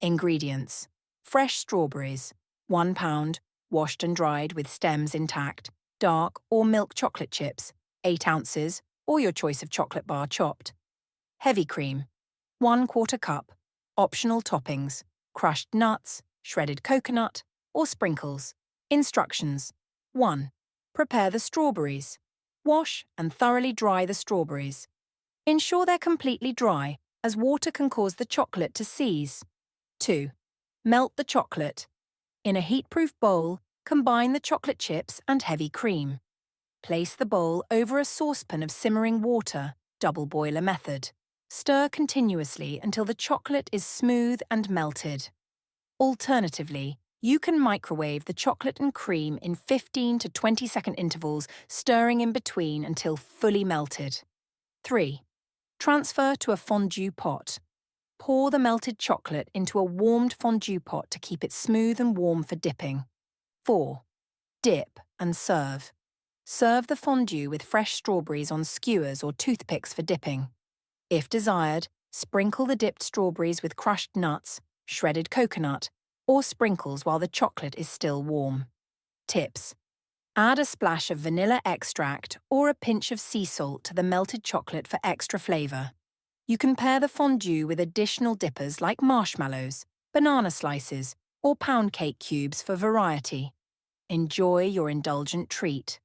Ingredients: fresh strawberries, 1 pound, washed and dried with stems intact, dark or milk chocolate chips, 8 ounces, or your choice of chocolate bar chopped. Heavy cream, 1/4 cup, optional toppings, crushed nuts, shredded coconut, or sprinkles. Instructions: 1. Prepare the strawberries. Wash and thoroughly dry the strawberries. Ensure they're completely dry, as water can cause the chocolate to seize. 2. Melt the chocolate. In a heat-proof bowl, combine the chocolate chips and heavy cream. Place the bowl over a saucepan of simmering water, double boiler method. Stir continuously until the chocolate is smooth and melted. Alternatively, you can microwave the chocolate and cream in 15 to 20-second intervals, stirring in between until fully melted. 3. Transfer to a fondue pot. Pour the melted chocolate into a warmed fondue pot to keep it smooth and warm for dipping. 4. Dip and serve. Serve the fondue with fresh strawberries on skewers or toothpicks for dipping. If desired, sprinkle the dipped strawberries with crushed nuts, shredded coconut, or sprinkles while the chocolate is still warm. Tips: add a splash of vanilla extract or a pinch of sea salt to the melted chocolate for extra flavour. You can pair the fondue with additional dippers like marshmallows, banana slices, or pound cake cubes for variety. Enjoy your indulgent treat.